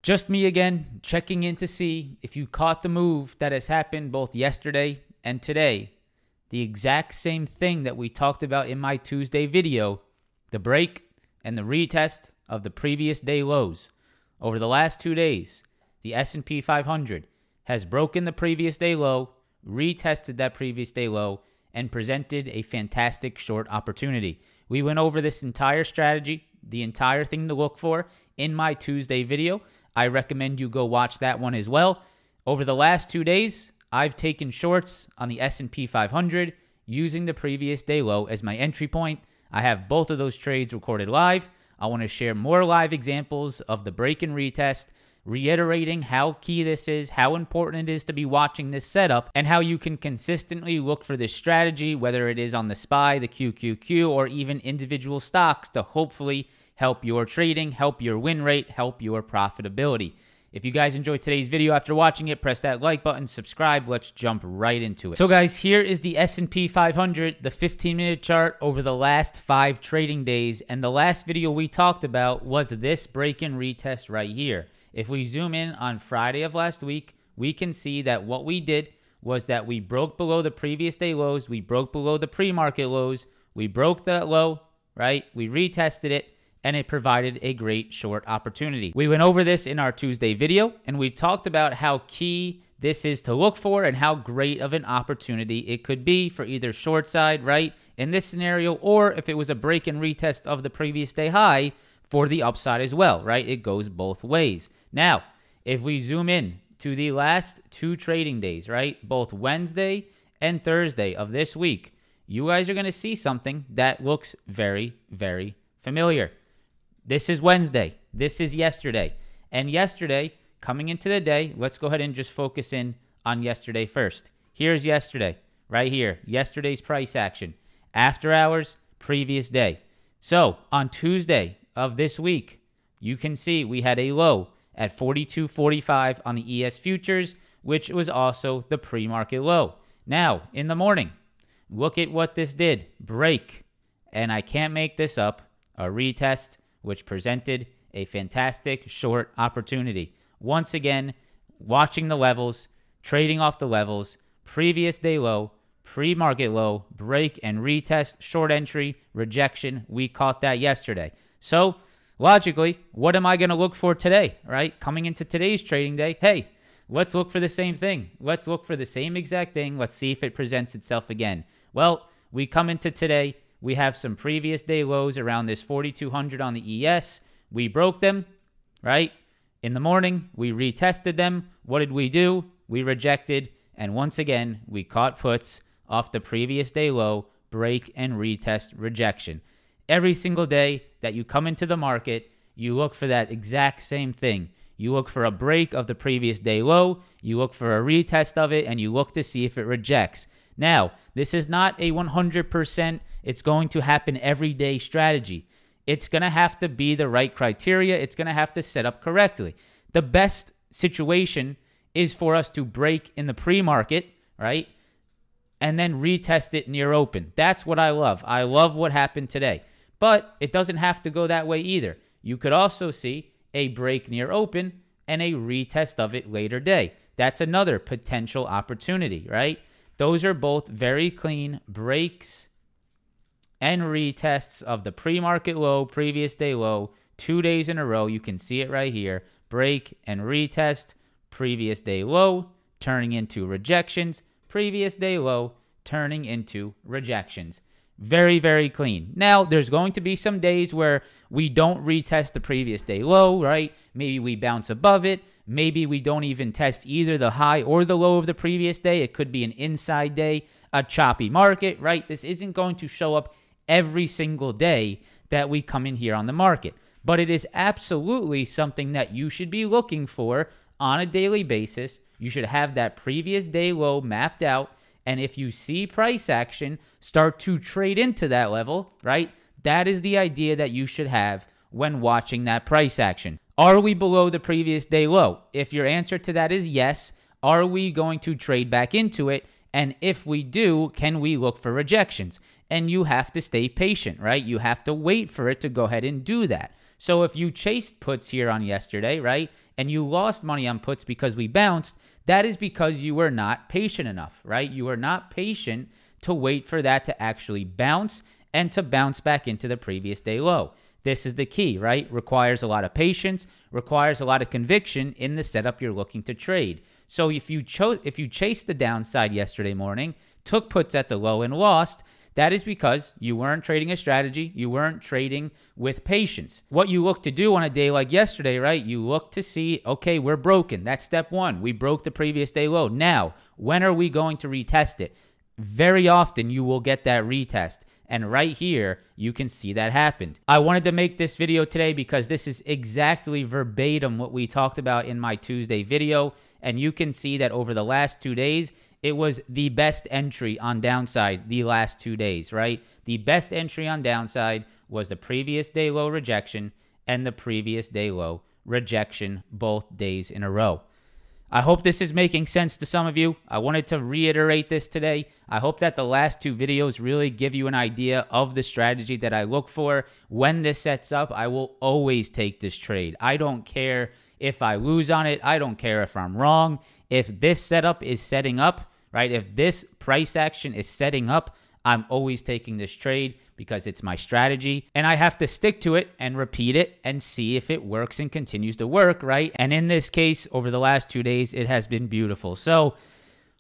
Just me again, checking in to see if you caught the move that has happened both yesterday and today. The exact same thing that we talked about in my Tuesday video, the break and the retest of the previous day lows. Over the last 2 days, the S&P 500 has broken the previous day low, retested that previous day low, and presented a fantastic short opportunity. We went over this entire strategy, the entire thing to look for in my Tuesday video. I recommend you go watch that one as well. Over the last 2 days, I've taken shorts on the S&P 500 using the previous day low as my entry point. I have both of those trades recorded live. I want to share more live examples of the break and retest, reiterating how key this is, how important it is to be watching this setup, and how you can consistently look for this strategy, whether it is on the SPY, the QQQ, or even individual stocks to hopefully help your trading, help your win rate, help your profitability. If you guys enjoyed today's video after watching it, press that like button, subscribe. Let's jump right into it. So guys, here is the S&P 500, the 15-minute chart over the last 5 trading days. And the last video we talked about was this break and retest right here. If we zoom in on Friday of last week, we can see that what we did was that we broke below the previous day lows. We broke below the pre-market lows. We broke that low, right? We retested it, and it provided a great short opportunity. We went over this in our Tuesday video, and we talked about how key this is to look for and how great of an opportunity it could be for either short side, right, in this scenario, or if it was a break and retest of the previous day high for the upside as well, right? It goes both ways. Now, if we zoom in to the last 2 trading days, right, both Wednesday and Thursday of this week, you guys are going to see something that looks very, very familiar. This is Wednesday. This is yesterday. And yesterday, coming into the day, let's go ahead and just focus in on yesterday first. Here's yesterday, right here. Yesterday's price action. After hours, previous day. So, on Tuesday of this week, you can see we had a low at 42.45 on the ES futures, which was also the pre-market low. Now, in the morning, look at what this did. Break. And I can't make this up. A retest, which presented a fantastic short opportunity. Once again, watching the levels, trading off the levels, previous day low, pre-market low, break and retest, short entry, rejection. We caught that yesterday. So, logically, what am I going to look for today, right? Coming into today's trading day, hey, let's look for the same thing. Let's look for the same exact thing. Let's see if it presents itself again. Well, we come into today. We have some previous day lows around this 4,200 on the ES. We broke them, right? In the morning, we retested them. What did we do? We rejected. And once again, we caught puts off the previous day low, break and retest rejection. Every single day that you come into the market, you look for that exact same thing. You look for a break of the previous day low. You look for a retest of it, and you look to see if it rejects. Now, this is not a 100%, it's going to happen every day strategy. It's going to have to be the right criteria. It's going to have to set up correctly. The best situation is for us to break in the pre-market, right? And then retest it near open. That's what I love. I love what happened today. But it doesn't have to go that way either. You could also see a break near open and a retest of it later day. That's another potential opportunity, right? Those are both very clean breaks and retests of the pre-market low, previous day low, 2 days in a row. You can see it right here. Break and retest, previous day low, turning into rejections, previous day low, turning into rejections. Very, very clean. Now, there's going to be some days where we don't retest the previous day low, right? Maybe we bounce above it. Maybe we don't even test either the high or the low of the previous day. It could be an inside day, a choppy market, right? This isn't going to show up every single day that we come in here on the market. But it is absolutely something that you should be looking for on a daily basis. You should have that previous day low mapped out. And if you see price action start to trade into that level, right? That is the idea that you should have when watching that price action. Are we below the previous day low? If your answer to that is yes, are we going to trade back into it? And if we do, can we look for rejections? And you have to stay patient, right? You have to wait for it to go ahead and do that. So if you chased puts here on yesterday, right, and you lost money on puts because we bounced, that is because you were not patient enough, right? You were not patient to wait for that to actually bounce and to bounce back into the previous day low. This is the key, right? Requires a lot of patience, requires a lot of conviction in the setup you're looking to trade. So if you chased the downside yesterday morning, took puts at the low and lost, that is because you weren't trading a strategy. You weren't trading with patience. What you look to do on a day like yesterday, right? You look to see, okay, we're broken. That's step one. We broke the previous day low. Now, when are we going to retest it? Very often you will get that retest. And right here, you can see that happened. I wanted to make this video today because this is exactly verbatim what we talked about in my Tuesday video. And you can see that over the last 2 days, it was the best entry on downside the last 2 days, right? The best entry on downside was the previous day low rejection and the previous day low rejection both days in a row. I hope this is making sense to some of you. I wanted to reiterate this today. I hope that the last 2 videos really give you an idea of the strategy that I look for. When this sets up, I will always take this trade. I don't care if I lose on it. I don't care if I'm wrong. If this setup is setting up, right? If this price action is setting up, I'm always taking this trade because it's my strategy and I have to stick to it and repeat it and see if it works and continues to work, right? And in this case, over the last 2 days, it has been beautiful. So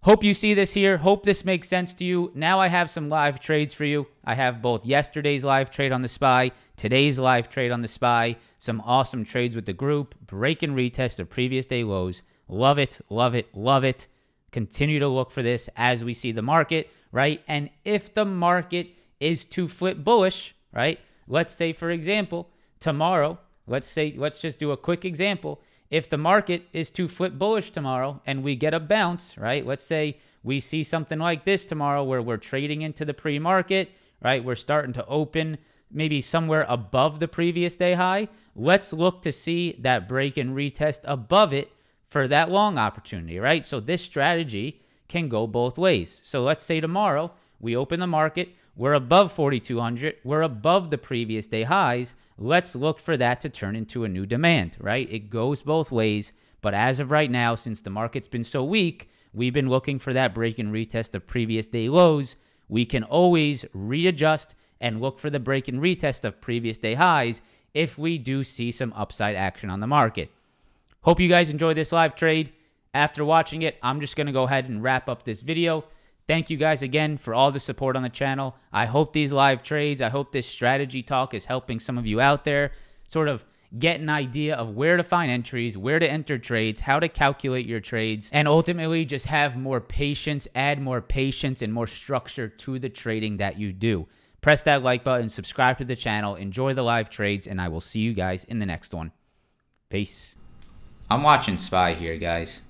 hope you see this here. Hope this makes sense to you. Now I have some live trades for you. I have both yesterday's live trade on the SPY, today's live trade on the SPY, some awesome trades with the group, break and retest of previous day lows. Love it, love it, love it. Continue to look for this as we see the market, right? And if the market is to flip bullish, right? Let's say, for example, tomorrow, let's just do a quick example. If the market is to flip bullish tomorrow and we get a bounce, right? Let's say we see something like this tomorrow where we're trading into the pre-market, right? We're starting to open maybe somewhere above the previous day high. Let's look to see that break and retest above it for that long opportunity, right? So this strategy can go both ways. So let's say tomorrow we open the market, we're above 4,200, we're above the previous day highs. Let's look for that to turn into a new demand, right? It goes both ways, but as of right now, since the market's been so weak, we've been looking for that break and retest of previous day lows. We can always readjust and look for the break and retest of previous day highs if we do see some upside action on the market. Hope you guys enjoy this live trade. After watching it, I'm just going to go ahead and wrap up this video. Thank you guys again for all the support on the channel. I hope these live trades, I hope this strategy talk is helping some of you out there sort of get an idea of where to find entries, where to enter trades, how to calculate your trades, and ultimately just have more patience, add more patience and more structure to the trading that you do. Press that like button, subscribe to the channel, enjoy the live trades, and I will see you guys in the next one. Peace. I'm watching SPY here, guys.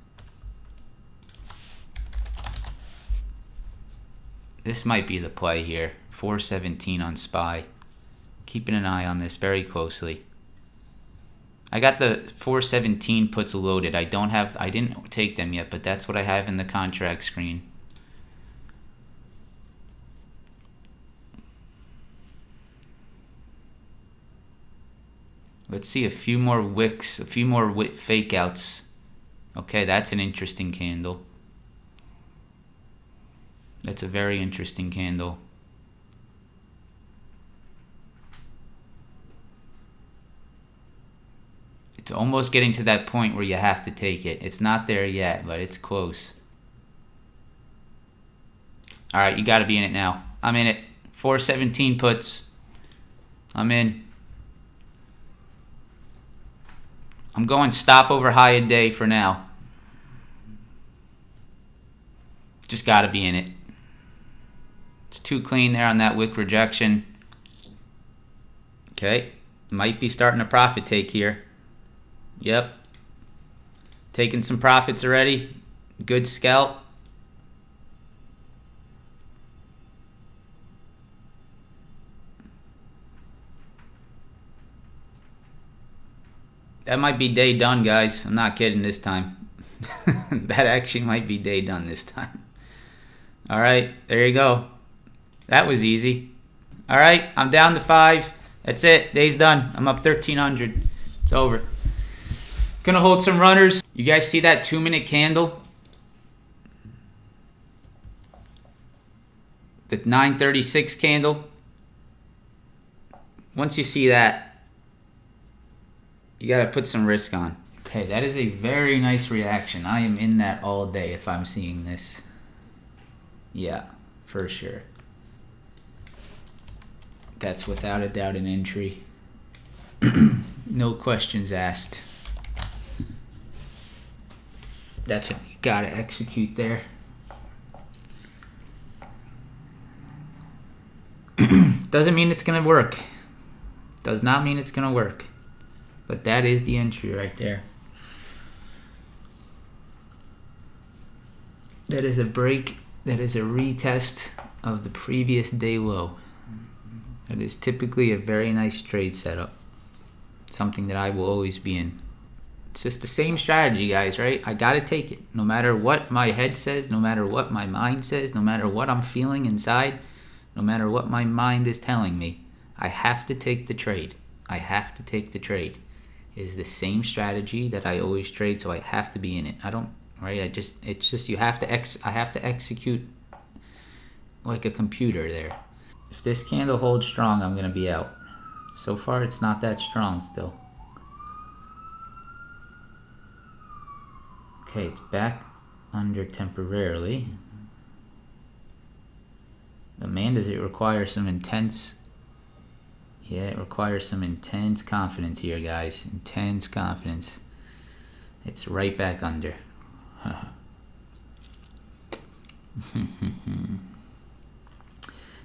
This might be the play here. 417 on SPY. Keeping an eye on this very closely. I got the 417 puts loaded. I didn't take them yet, but that's what I have in the contract screen. Let's see a few more wicks, a few more fake outs. Okay, that's an interesting candle. That's a very interesting candle. It's almost getting to that point where you have to take it. It's not there yet, but it's close. All right, you got to be in it now. I'm in it. 417 puts. I'm in. I'm going stop over high a day for now. Just got to be in it. It's too clean there on that wick rejection. Okay. Might be starting a profit take here. Yep. Taking some profits already. Good scalp. That might be day done, guys. I'm not kidding this time. That actually might be day done this time. All right, there you go. That was easy. All right, I'm down to 5. That's it. Day's done. I'm up 1,300. It's over. Gonna hold some runners. You guys see that 2-minute candle? The 936 candle. Once you see that, you gotta put some risk on. Okay, that is a very nice reaction. I am in that all day if I'm seeing this. Yeah, for sure. That's without a doubt an entry. No questions asked. That's what you gotta execute there. Doesn't mean it's gonna work. Does not mean it's gonna work. But that is the entry right there. That is a break. That is a retest of the previous day low. That is typically a very nice trade setup. Something that I will always be in. It's just the same strategy, guys, right? I gotta take it. No matter what my head says, no matter what my mind says, no matter what I'm feeling inside, no matter what my mind is telling me, I have to take the trade. I have to take the trade. It is the same strategy that I always trade, so I have to be in it. I don't, right? It's just you have to I have to execute like a computer there. If this candle holds strong, I'm gonna be out. So far, it's not that strong still. Okay, it's back under temporarily. But man, does it require some intense... Yeah, it requires some intense confidence here, guys. Intense confidence. It's right back under.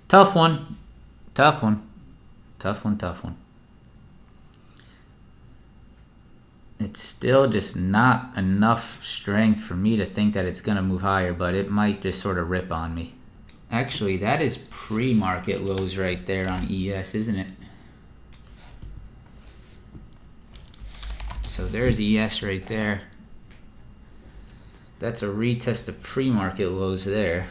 Tough one. Tough one. Tough one, tough one. It's still just not enough strength for me to think that it's going to move higher, but it might just sort of rip on me. Actually, that is pre-market lows right there on ES, isn't it? So there's ES right there. That's a retest of pre-market lows there.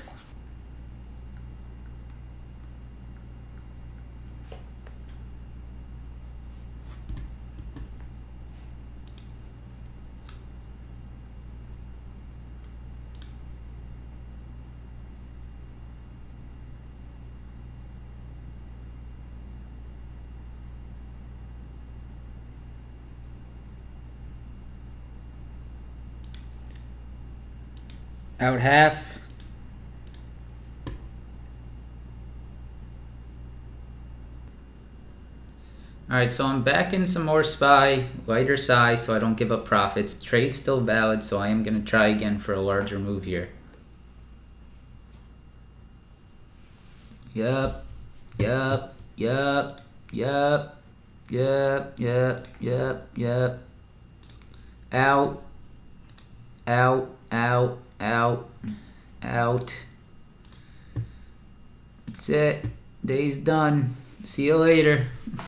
Out half. Alright, so I'm back in some more SPY, lighter size so I don't give up profits. Trade's still valid, so I am going to try again for a larger move here. Yup, yup, yup, yup, yup, yup, yup, yup. Out, out, out. Out, out. That's it. Day's done. See you later.